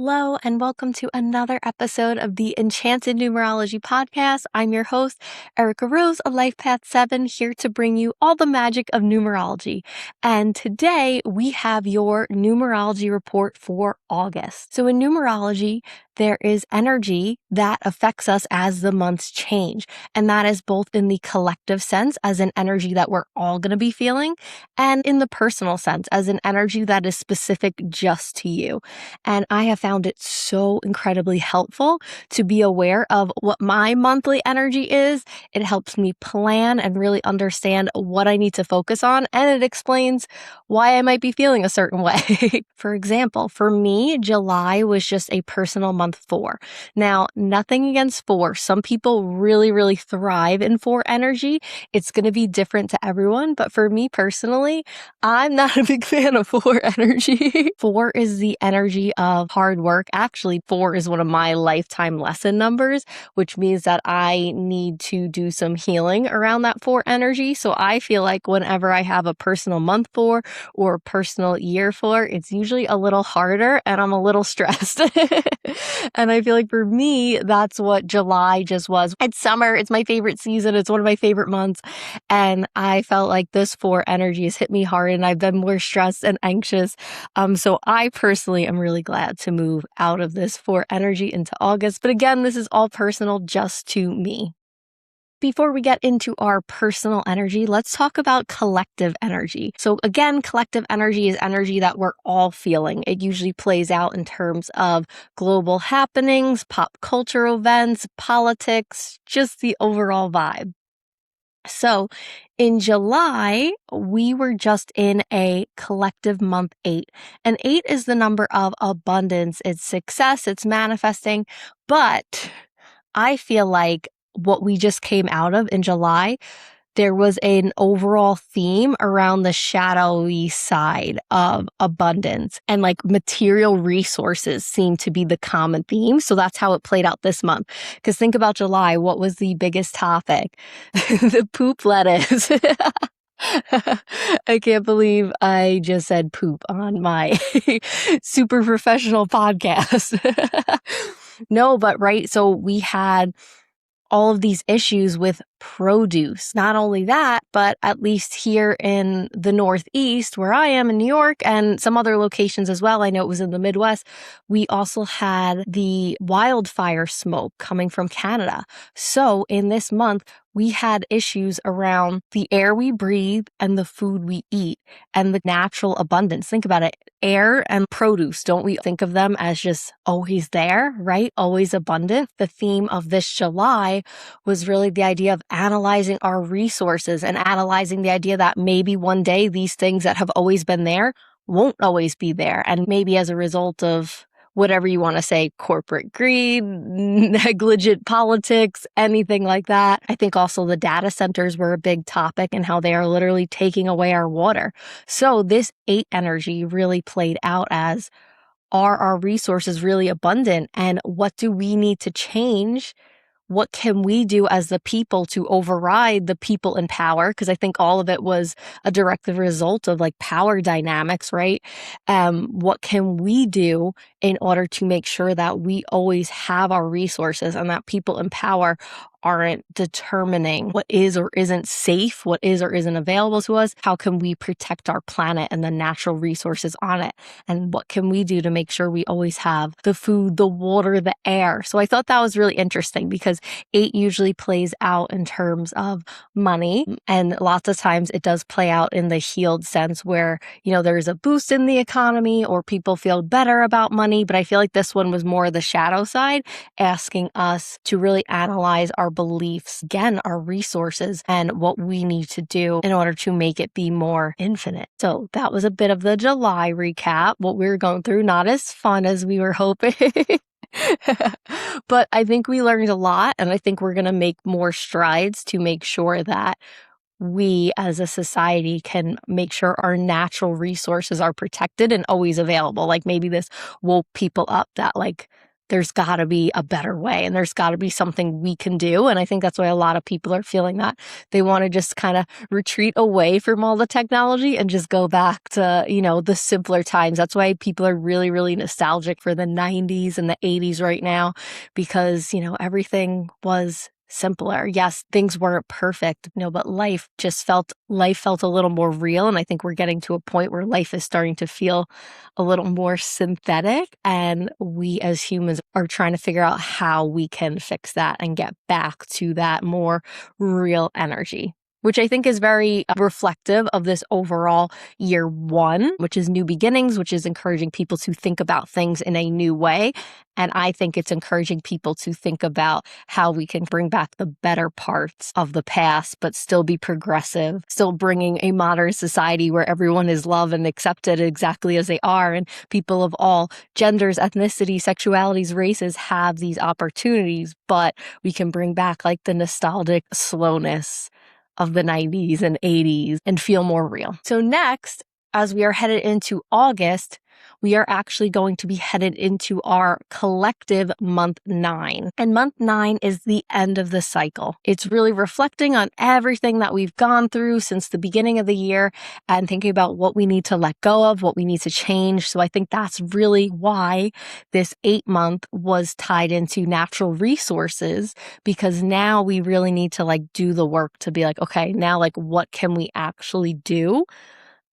Hello, and welcome to another episode of the Enchanted Numerology Podcast. I'm your host, Erica Rose of Life Path 7, here to bring you all the magic of numerology. And today we have your numerology report for August. So in numerology, there is energy that affects us as the months change. And that is both in the collective sense as an energy that we're all going to be feeling, and in the personal sense as an energy that is specific just to you. And I have found it so incredibly helpful to be aware of what my monthly energy is. It helps me plan and really understand what I need to focus on, and it explains why I might be feeling a certain way. For example, for me, July was just a personal month 4. Now, nothing against 4. Some people really thrive in 4 energy. It's going to be different to everyone, but for me personally, I'm not a big fan of 4 energy. 4 is the energy of hard work. Actually, 4 is one of my lifetime lesson numbers, which means that I need to do some healing around that 4 energy. So I feel like whenever I have a personal month 4 or a personal year 4, it's usually a little harder and I'm a little stressed. And I feel like for me, that's what July just was. It's summer. It's my favorite season. It's one of my favorite months. And I felt like this 4 energy has hit me hard and I've been more stressed and anxious. So I personally am really glad to move out of this 4 energy into August. But again, this is all personal just to me. Before we get into our personal energy, let's talk about collective energy. So again, collective energy is energy that we're all feeling. It usually plays out in terms of global happenings, pop culture events, politics, just the overall vibe. So in July, we were just in a collective month 8. And 8 is the number of abundance. It's success, it's manifesting. But I feel like what we just came out of in July, there was an overall theme around the shadowy side of abundance, and like material resources seem to be the common theme. So that's how it played out this month. Because think about July. What was the biggest topic? The poop lettuce. I can't believe I just said poop on my super professional podcast. No, but right. So we had all of these issues with produce. Not only that, but at least here in the Northeast, where I am in New York and some other locations as well, I know it was in the Midwest, we also had the wildfire smoke coming from Canada. So in this month, we had issues around the air we breathe and the food we eat and the natural abundance. Think about it. Air and produce, don't we think of them as just always there, right? Always abundant. The theme of this July was really the idea of analyzing our resources and analyzing the idea that maybe one day these things that have always been there won't always be there. And maybe as a result of whatever you want to say, corporate greed, negligent politics, anything like that. I think also the data centers were a big topic and how they are literally taking away our water. So this 8 energy really played out as, are our resources really abundant? And what do we need to change? What can we do as the people to override the people in power? Because I think all of it was a direct result of like power dynamics, right? What can we do in order to make sure that we always have our resources and that people in power aren't determining what is or isn't safe, what is or isn't available to us? How can we protect our planet and the natural resources on it? And what can we do to make sure we always have the food, the water, the air? So I thought that was really interesting because 8 usually plays out in terms of money. And lots of times it does play out in the healed sense where, there's a boost in the economy or people feel better about money. But I feel like this one was more the shadow side, asking us to really analyze our beliefs, again, our resources, and what we need to do in order to make it be more infinite. So that was a bit of the July recap, what we were going through. Not as fun as we were hoping. But I think we learned a lot, and I think we're going to make more strides to make sure that we as a society can make sure our natural resources are protected and always available. Like maybe this woke people up that like there's got to be a better way and there's got to be something we can do. And I think that's why a lot of people are feeling that they want to just kind of retreat away from all the technology and just go back to, the simpler times. That's why people are really, really nostalgic for the 90s and the 80s right now, because, everything was simpler. Yes, things weren't perfect, but life felt a little more real. And I think we're getting to a point where life is starting to feel a little more synthetic. And we as humans are trying to figure out how we can fix that and get back to that more real energy, which I think is very reflective of this overall year one, which is new beginnings, which is encouraging people to think about things in a new way. And I think it's encouraging people to think about how we can bring back the better parts of the past, but still be progressive, still bringing a modern society where everyone is loved and accepted exactly as they are. And people of all genders, ethnicity, sexualities, races have these opportunities, but we can bring back like the nostalgic slowness of the 90s and 80s and feel more real. So next, as we are headed into August, we are actually going to be headed into our collective month 9. And month 9 is the end of the cycle. It's really reflecting on everything that we've gone through since the beginning of the year and thinking about what we need to let go of, what we need to change. So I think that's really why this 8-month was tied into natural resources, because now we really need to do the work to be okay, now what can we actually do?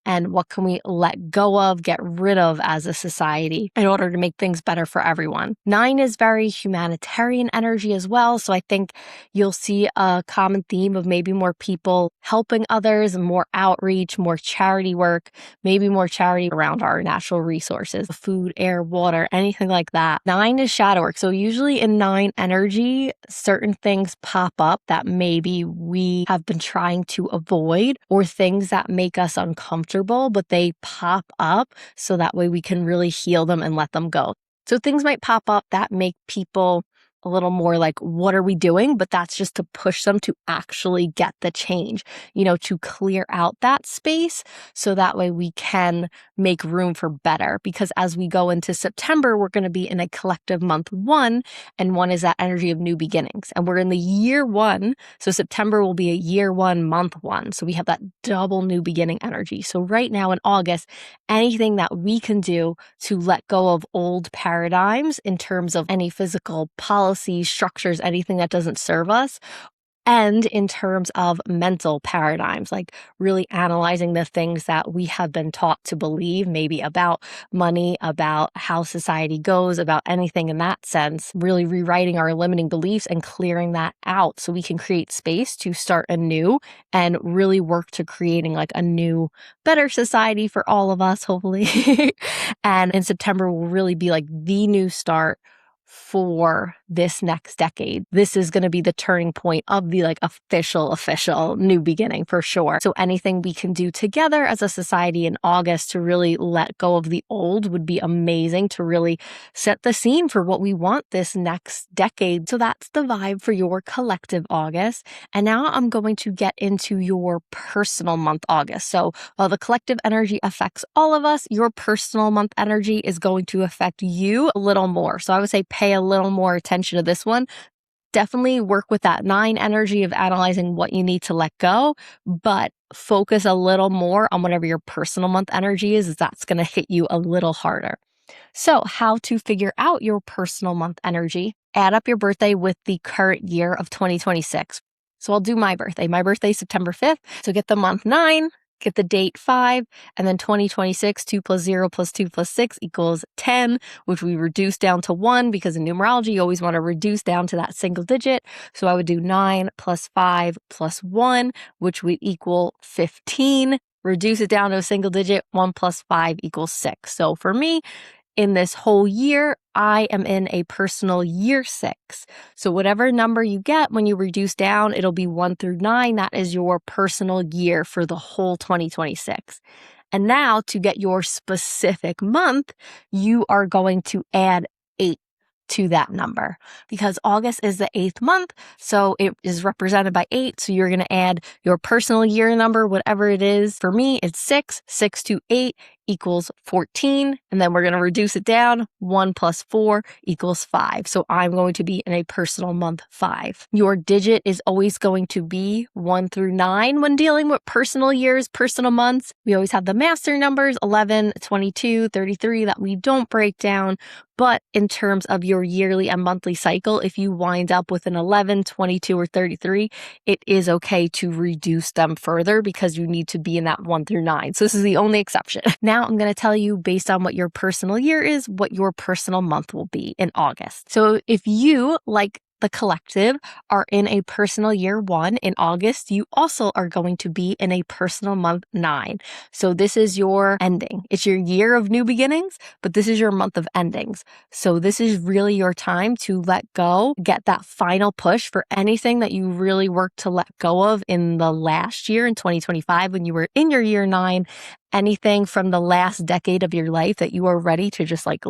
And what can we let go of, get rid of as a society in order to make things better for everyone? 9 is very humanitarian energy as well. So I think you'll see a common theme of maybe more people helping others, more outreach, more charity work, maybe more charity around our natural resources, food, air, water, anything like that. 9 is shadow work. So usually in 9 energy, certain things pop up that maybe we have been trying to avoid, or things that make us uncomfortable, but they pop up so that way we can really heal them and let them go. So things might pop up that make people a little more what are we doing? But that's just to push them to actually get the change, to clear out that space so that way we can make room for better. Because as we go into September, we're going to be in a collective month 1, and 1 is that energy of new beginnings. And we're in the year 1. So September will be a year 1, month 1. So we have that double new beginning energy. So right now in August, anything that we can do to let go of old paradigms in terms of any physical policies, structures, anything that doesn't serve us, and in terms of mental paradigms, really analyzing the things that we have been taught to believe, maybe about money, about how society goes, about anything in that sense, really rewriting our limiting beliefs and clearing that out so we can create space to start anew and really work to creating a new, better society for all of us, hopefully. And in September will really be the new start for this next decade. This is going to be the turning point of the official new beginning for sure. So anything we can do together as a society in August to really let go of the old would be amazing, to really set the scene for what we want this next decade. So that's the vibe for your collective August. And now I'm going to get into your personal month August. So while the collective energy affects all of us, your personal month energy is going to affect you a little more. So I would say pay a little more attention to this one. Definitely work with that 9 energy of analyzing what you need to let go, but focus a little more on whatever your personal month energy is that's going to hit you a little harder. So how to figure out your personal month energy? Add up your birthday with the current year of 2026. So I'll do my birthday. My birthday is September 5th. So get the month 9, get the date 5, and then 2026, 2 plus 0 plus 2 plus 6 equals 10, which we reduce down to 1 because in numerology, you always want to reduce down to that single digit. So I would do 9 plus 5 plus 1, which would equal 15. Reduce it down to a single digit, 1 plus 5 equals 6. So for me, in this whole year, I am in a personal year 6. So whatever number you get when you reduce down, it'll be 1 through 9. That is your personal year for the whole 2026. And now to get your specific month, you are going to add 8 to that number because August is the 8th month. So it is represented by 8. So you're going to add your personal year number, whatever it is. For me, it's 6. 6 to 8 equals 14. And then we're going to reduce it down. 1 plus 4 equals 5. So I'm going to be in a personal month 5. Your digit is always going to be 1 through 9 when dealing with personal years, personal months. We always have the master numbers, 11, 22, 33, that we don't break down. But in terms of your yearly and monthly cycle, if you wind up with an 11, 22, or 33, it is okay to reduce them further because you need to be in that 1 through 9. So this is the only exception. Now I'm going to tell you, based on what your personal year is, what your personal month will be in August. So if you, like the collective, are in a personal year 1 in August, you also are going to be in a personal month 9. So this is your ending. It's your year of new beginnings, but this is your month of endings. So this is really your time to let go, get that final push for anything that you really worked to let go of in the last year in 2025 when you were in your year 9. Anything from the last decade of your life that you are ready to just let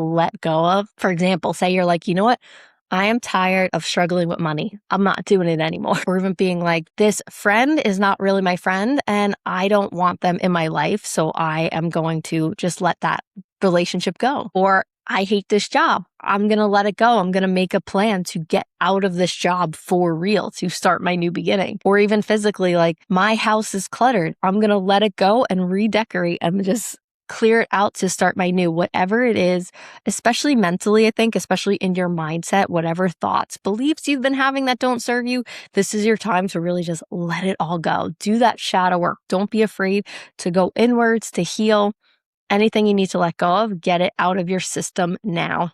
go of. For example, say you're like, you know what? I am tired of struggling with money. I'm not doing it anymore. Or even being like, this friend is not really my friend and I don't want them in my life. So I am going to just let that relationship go. Or I hate this job. I'm going to let it go. I'm going to make a plan to get out of this job for real, to start my new beginning. Or even physically, like my house is cluttered. I'm going to let it go and redecorate and just clear it out to start my new, whatever it is, especially mentally, I think, especially in your mindset, whatever thoughts, beliefs you've been having that don't serve you, this is your time to really just let it all go. Do that shadow work. Don't be afraid to go inwards, to heal. Anything you need to let go of, get it out of your system now.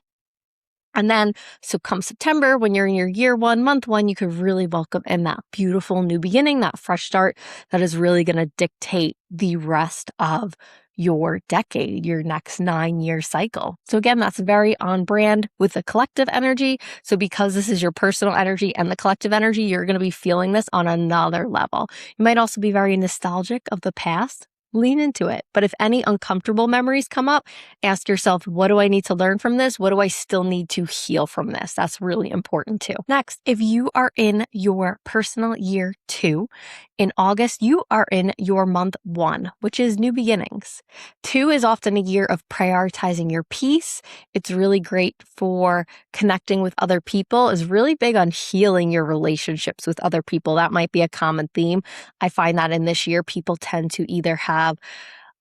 And then, so come September, when you're in your year 1, month 1, you could really welcome in that beautiful new beginning, that fresh start that is really going to dictate the rest of your decade, your next 9-year cycle. So again, that's very on brand with the collective energy. So because this is your personal energy and the collective energy, you're going to be feeling this on another level. You might also be very nostalgic of the past. Lean into it. But if any uncomfortable memories come up, ask yourself, what do I need to learn from this? What do I still need to heal from this? That's really important too. Next, if you are in your personal year 2, in August, you are in your month 1, which is new beginnings. 2 is often a year of prioritizing your peace. It's really great for connecting with other people. It's really big on healing your relationships with other people. That might be a common theme. I find that in this year, people tend to either have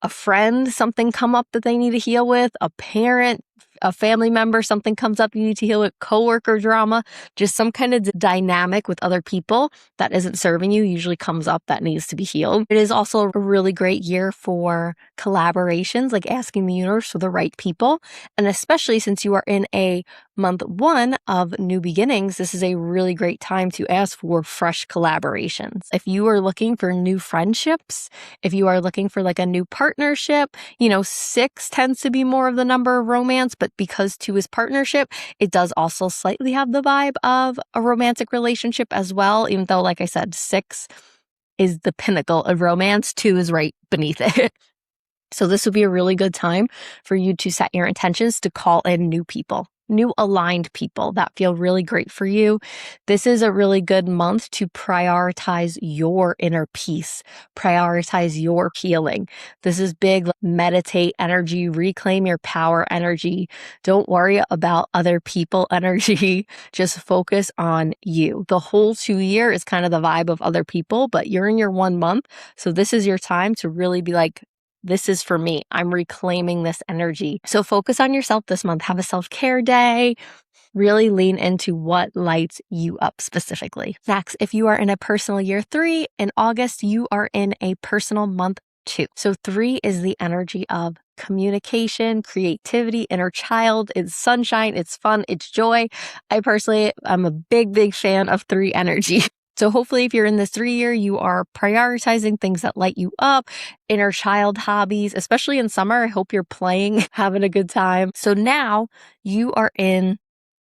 a friend, something come up that they need to heal with, a parent, a family member, something comes up you need to heal with, coworker drama, just some kind of dynamic with other people that isn't serving you usually comes up that needs to be healed. It is also a really great year for collaborations, like asking the universe for the right people. And especially since you are in a month 1 of new beginnings, this is a really great time to ask for fresh collaborations. If you are looking for new friendships, if you are looking for a new partnership, 6 tends to be more of the number of romance, but because 2 is partnership, it does also slightly have the vibe of a romantic relationship as well, even though, like I said, 6 is the pinnacle of romance, 2 is right beneath it. So this would be a really good time for you to set your intentions to call in new people, new aligned people that feel really great for you. This is a really good month to prioritize your inner peace, prioritize your healing. This is big, meditate energy, reclaim your power energy. Don't worry about other people energy. Just focus on you. The whole 2 year is kind of the vibe of other people, but you're in your 1 month. So this is your time to really be like, this is for me. I'm reclaiming this energy. So focus on yourself this month. Have a self-care day. Really lean into what lights you up specifically. Next, if you are in a personal year 3, in August, you are in a personal month 2. So 3 is the energy of communication, creativity, inner child. It's sunshine, it's fun, it's joy. I personally am a big fan of 3 energy. So hopefully if you're in this 3 year, you are prioritizing things that light you up, inner child hobbies, especially in summer. I hope you're playing, having a good time. So now you are in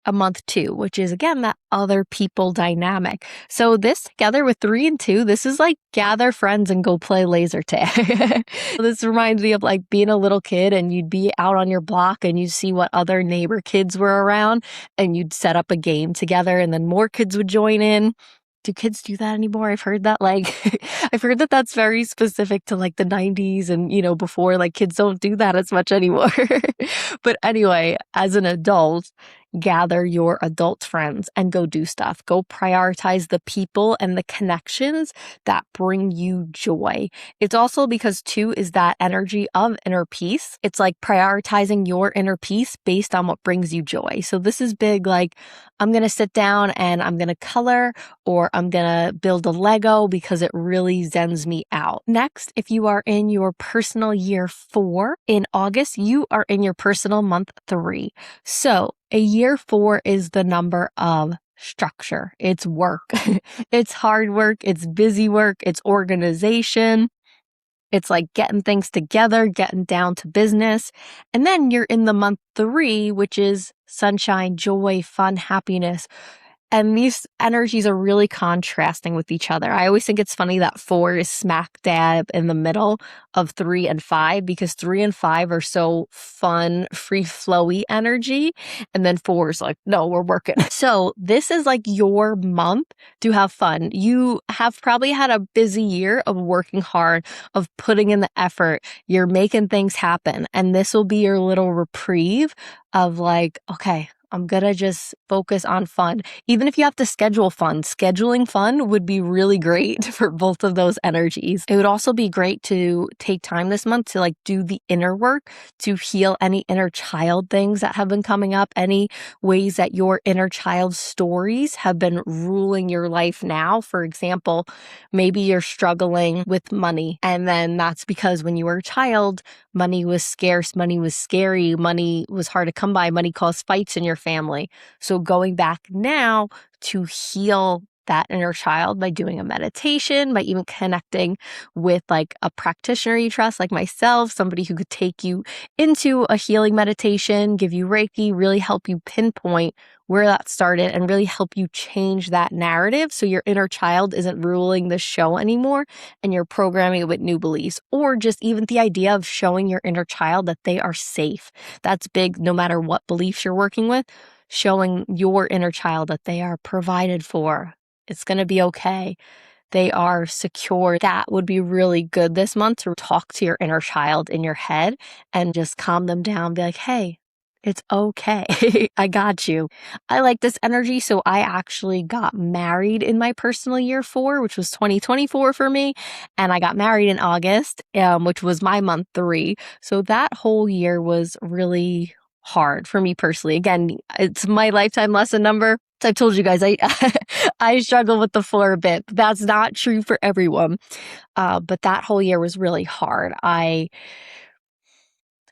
a month 2, which is again, that other people dynamic. So this together with 3 and 2, this is like gather friends and go play laser tag. This reminds me of being a little kid and you'd be out on your block and you'd see what other neighbor kids were around and you'd set up a game together and then more kids would join in. do kids do that anymore? I've heard that I've heard that that's very specific to like the 90s and, before, like kids don't do that as much anymore. But anyway, as an adult, gather your adult friends and go do stuff. Go prioritize the people and the connections that bring you joy. It's also because 2 is that energy of inner peace. It's like prioritizing your inner peace based on what brings you joy. So this is big, like I'm going to sit down and I'm going to color, or I'm going to build a Lego because it really zens me out. Next, if you are in your personal year 4, in August, you are in your personal month 3. So a year 4 is the number of structure. It's work. It's hard work. It's busy work. It's organization. It's like getting things together, getting down to business. And then you're in the month 3, which is sunshine, joy, fun, happiness. And these energies are really contrasting with each other. I always think it's funny that 4 is smack dab in the middle of 3 and 5, because 3 and 5 are so fun, free flowy energy. And then 4 is like, no, we're working. So this is like your month to have fun. You have probably had a busy year of working hard, of putting in the effort. You're making things happen. And this will be your little reprieve of like, okay, I'm going to just focus on fun. Even if you have to schedule fun, scheduling fun would be really great for both of those energies. It would also be great to take time this month to like do the inner work, to heal any inner child things that have been coming up, any ways that your inner child stories have been ruling your life now. For example, maybe you're struggling with money, and then that's because when you were a child, money was scarce, money was scary, money was hard to come by, money caused fights in your family. So going back now to heal that inner child by doing a meditation, by even connecting with like a practitioner you trust, like myself, somebody who could take you into a healing meditation, give you Reiki, really help you pinpoint where that started and really help you change that narrative so your inner child isn't ruling the show anymore and you're programming it with new beliefs. Or just even the idea of showing your inner child that they are safe. That's big no matter what beliefs you're working with. Showing your inner child that they are provided for. It's going to be okay. They are secure. That would be really good this month, to talk to your inner child in your head and just calm them down. Be like, hey, it's okay. I got you. I like this energy. So I actually got married in my personal year 4, which was 2024 for me. And I got married in August, which was my month 3. So that whole year was really hard for me personally. Again, it's my lifetime lesson number. So I've told you guys, I struggle with the 4 a bit. That's not true for everyone. But that whole year was really hard. I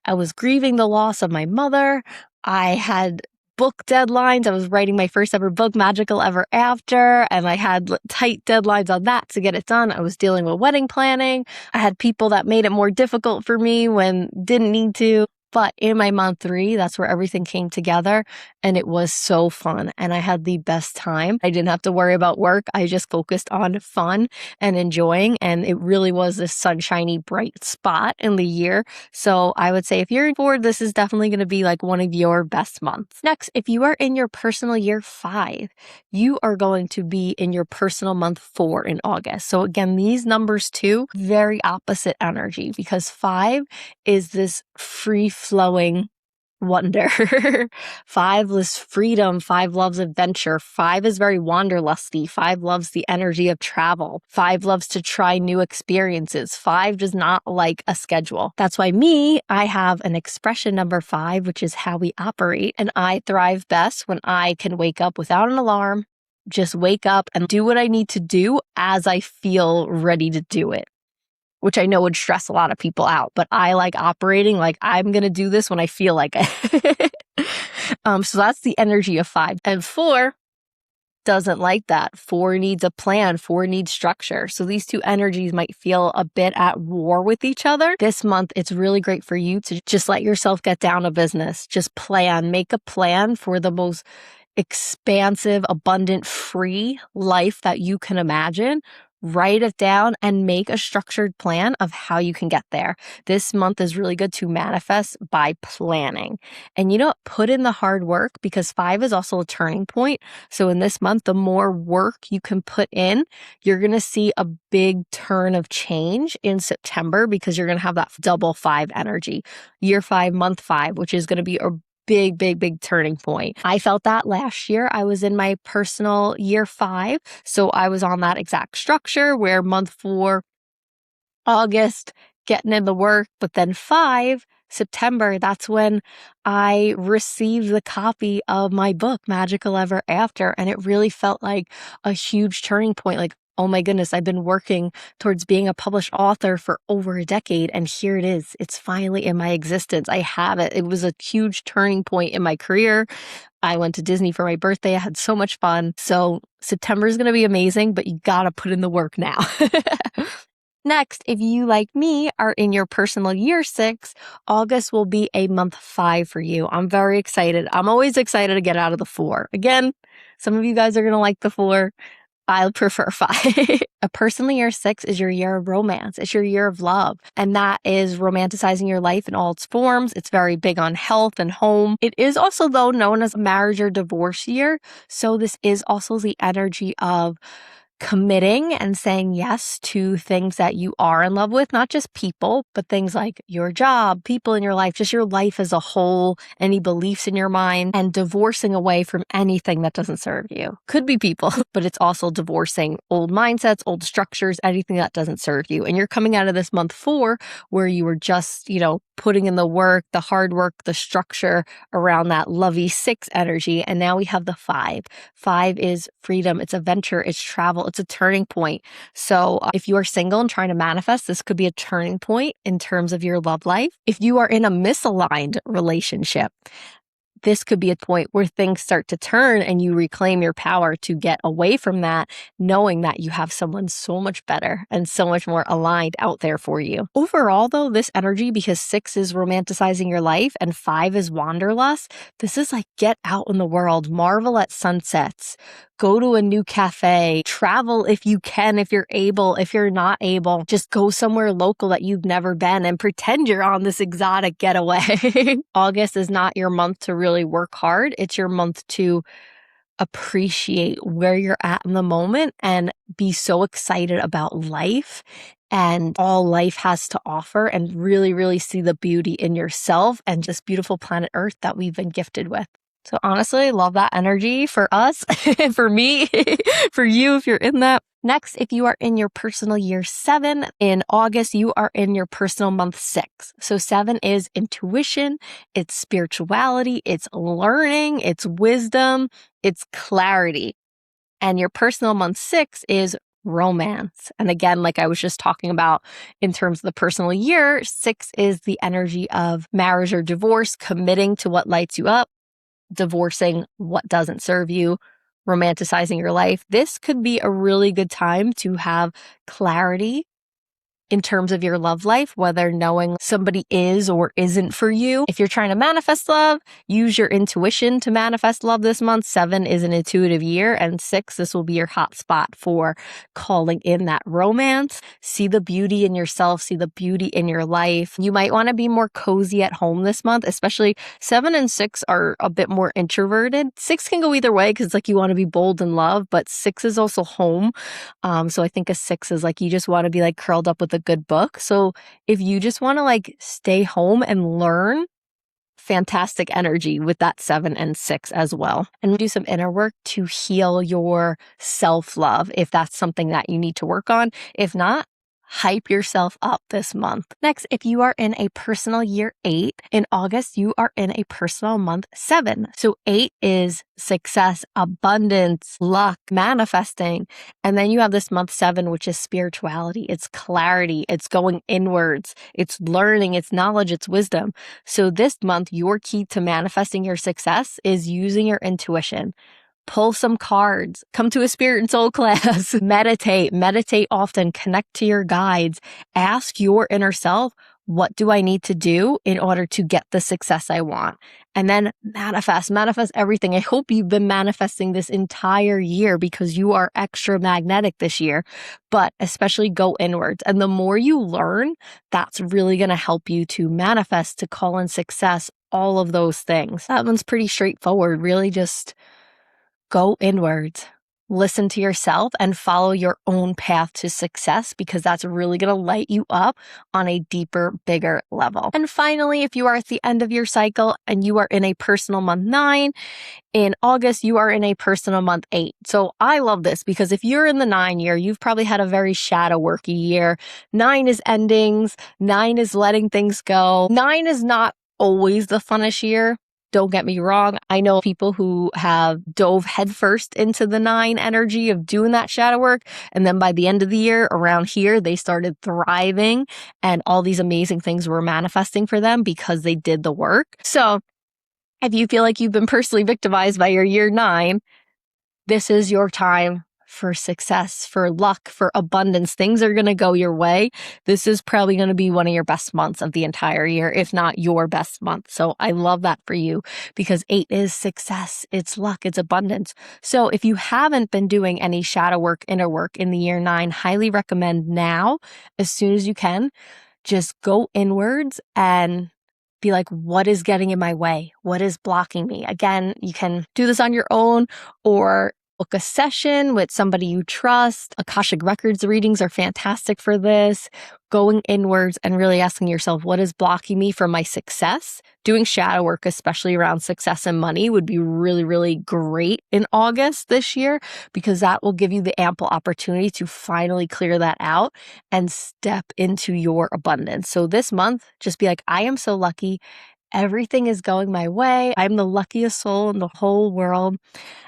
was grieving the loss of my mother. I had book deadlines. I was writing my first ever book, Magical Ever After, and I had tight deadlines on that to get it done. I was dealing with wedding planning. I had people that made it more difficult for me when didn't need to. But in my month 3, that's where everything came together, and it was so fun. And I had the best time. I didn't have to worry about work. I just focused on fun and enjoying. And it really was this sunshiny, bright spot in the year. So I would say if you're bored, this is definitely going to be like one of your best months. Next, if you are in your personal year 5, you are going to be in your personal month 4 in August. So again, these numbers too, very opposite energy, because 5 is this free flowing wonder. 5 lives freedom. 5 loves adventure. 5 is very wanderlusty. 5 loves the energy of travel. 5 loves to try new experiences. 5 does not like a schedule. That's why I have an expression number 5, which is how we operate. And I thrive best when I can wake up without an alarm, just wake up and do what I need to do as I feel ready to do it, which I know would stress a lot of people out, but I like operating like I'm going to do this when I feel like it. So that's the energy of 5. And 4 doesn't like that. 4 needs a plan. 4 needs structure. So these two energies might feel a bit at war with each other. This month, it's really great for you to just let yourself get down to business. Just plan. Make a plan for the most expansive, abundant, free life that you can imagine. write it down and make a structured plan of how you can get there. This month is really good to manifest by planning. And put in the hard work, because 5 is also a turning point. So in this month, the more work you can put in, you're going to see a big turn of change in September, because you're going to have that double 5 energy. Year 5, month 5, which is going to be a big turning point. I felt that last year. I was in my personal year 5. So I was on that exact structure where month 4, August, getting in the work, but then 5, September, that's when I received the copy of my book, Magical Ever After. And it really felt like a huge turning point. Like, oh my goodness, I've been working towards being a published author for over a decade, and here it is. It's finally in my existence. I have it. It was a huge turning point in my career. I went to Disney for my birthday. I had so much fun. So September is going to be amazing, but you got to put in the work now. Next, if you, like me, are in your personal year 6, August will be a month 5 for you. I'm very excited. I'm always excited to get out of the 4. Again, some of you guys are going to like the 4. I prefer 5. A personal year 6 is your year of romance. It's your year of love. And that is romanticizing your life in all its forms. It's very big on health and home. It is also, though, known as a marriage or divorce year. So this is also the energy of committing and saying yes to things that you are in love with, not just people, but things like your job, people in your life, just your life as a whole, any beliefs in your mind, and divorcing away from anything that doesn't serve you. Could be people, but it's also divorcing old mindsets, old structures, anything that doesn't serve you. And you're coming out of this month 4 where you were just, putting in the work, the hard work, the structure around that lovey 6 energy. And now we have the 5. 5 is freedom. It's adventure. It's travel. It's a turning point. So if you are single and trying to manifest, this could be a turning point in terms of your love life. If you are in a misaligned relationship, this could be a point where things start to turn and you reclaim your power to get away from that, knowing that you have someone so much better and so much more aligned out there for you. Overall, though, this energy, because 6 is romanticizing your life and 5 is wanderlust, this is like get out in the world, marvel at sunsets, go to a new cafe, travel if you can, if you're able. If you're not able, just go somewhere local that you've never been and pretend you're on this exotic getaway. August is not your month to really work hard. It's your month to appreciate where you're at in the moment and be so excited about life and all life has to offer, and really see the beauty in yourself and just beautiful planet Earth that we've been gifted with. So honestly, I love that energy for us, for me, for you if you're in that. Next, if you are in your personal year 7, in August, you are in your personal month 6. So 7 is intuition, it's spirituality, it's learning, it's wisdom, it's clarity. And your personal month 6 is romance. And again, like I was just talking about in terms of the personal year, 6 is the energy of marriage or divorce, committing to what lights you up, divorcing what doesn't serve you, romanticizing your life. This could be a really good time to have clarity in terms of your love life, whether knowing somebody is or isn't for you. If you're trying to manifest love, use your intuition to manifest love this month. 7 is an intuitive year, and 6, this will be your hot spot for calling in that romance. See the beauty in yourself, see the beauty in your life. You might want to be more cozy at home this month, especially 7 and 6 are a bit more introverted. 6 can go either way because like you want to be bold in love, but 6 is also home. So I think a 6 is like you just want to be like curled up with a good book. So if you just want to like stay home and learn, fantastic energy with that 7 and 6 as well. And do some inner work to heal your self-love if that's something that you need to work on. If not, hype yourself up this month. Next, if you are in a personal year 8, in August, you are in a personal month 7. So 8 is success, abundance, luck, manifesting. And then you have this month 7, which is spirituality. It's clarity. It's going inwards. It's learning. It's knowledge. It's wisdom. So this month, your key to manifesting your success is using your intuition. Pull some cards, come to a spirit and soul class, meditate often, connect to your guides, ask your inner self, what do I need to do in order to get the success I want? And then manifest everything. I hope you've been manifesting this entire year because you are extra magnetic this year, but especially go inwards. And the more you learn, that's really going to help you to manifest, to call in success, all of those things. That one's pretty straightforward. Really just go inwards. Listen to yourself and follow your own path to success because that's really going to light you up on a deeper, bigger level. And finally, if you are at the end of your cycle and you are in a personal month 9, in August, you are in a personal month 8. So I love this because if you're in the 9 year, you've probably had a very shadow worky year. 9 is endings. 9 is letting things go. 9 is not always the funnest year. Don't get me wrong. I know people who have dove headfirst into the 9 energy of doing that shadow work. And then by the end of the year around here, they started thriving and all these amazing things were manifesting for them because they did the work. So if you feel like you've been personally victimized by your year 9, this is your time for success, for luck, for abundance. Things are going to go your way. This is probably going to be one of your best months of the entire year, if not your best month. So I love that for you because 8 is success. It's luck. It's abundance. So if you haven't been doing any shadow work, inner work in the year 9, highly recommend now, as soon as you can, just go inwards and be like, what is getting in my way? What is blocking me? Again, you can do this on your own or book a session with somebody you trust. Akashic Records readings are fantastic for this. Going inwards and really asking yourself, what is blocking me from my success? Doing shadow work, especially around success and money, would be really, really great in August this year because that will give you the ample opportunity to finally clear that out and step into your abundance. So this month, just be like, I am so lucky. Everything is going my way. I'm the luckiest soul in the whole world.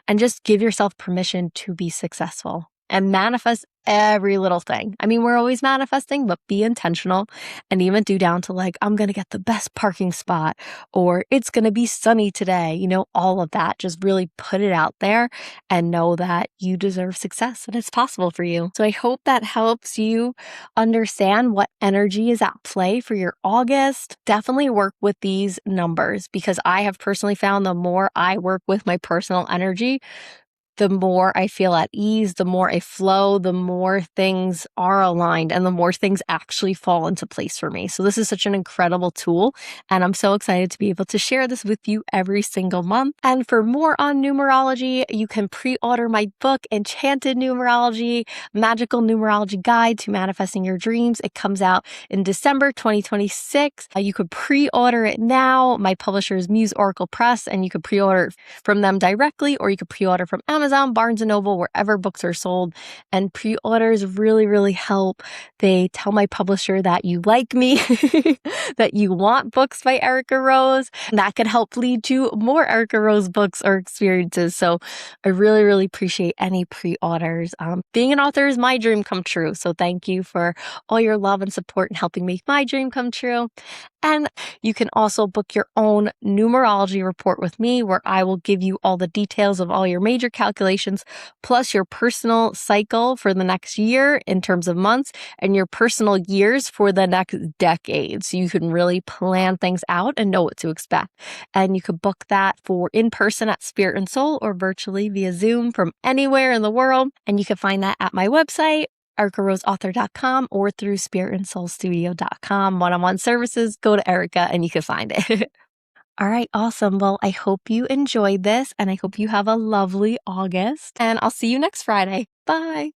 And just give yourself permission to be successful and manifest every little thing. I mean, we're always manifesting, but be intentional and even do down to like, I'm going to get the best parking spot or it's going to be sunny today. You know, all of that. Just really put it out there and know that you deserve success and it's possible for you. So I hope that helps you understand what energy is at play for your August. Definitely work with these numbers because I have personally found the more I work with my personal energy, the more I feel at ease, the more I flow, the more things are aligned and the more things actually fall into place for me. So this is such an incredible tool and I'm so excited to be able to share this with you every single month. And for more on numerology, you can pre-order my book, Enchanted Numerology, Magical Numerology Guide to Manifesting Your Dreams. It comes out in December 2026. You could pre-order it now. My publisher is Muse Oracle Press and you could pre-order from them directly or you could pre-order from Amazon, Barnes & Noble, wherever books are sold. And pre-orders really, really help. They tell my publisher that you like me, that you want books by Erica Rose. And that could help lead to more Erica Rose books or experiences. So I really, really appreciate any pre-orders. Being an author is my dream come true. So thank you for all your love and support in helping make my dream come true. And you can also book your own numerology report with me where I will give you all the details of all your major calculations, plus your personal cycle for the next year in terms of months and your personal years for the next decade. So you can really plan things out and know what to expect. And you could book that for in person at Spirit and Soul or virtually via Zoom from anywhere in the world. And you can find that at my website, ericaroseauthor.com or through spiritandsoulstudio.com. One-on-one services, go to Erica and you can find it. All right, awesome. Well, I hope you enjoyed this and I hope you have a lovely August and I'll see you next Friday. Bye.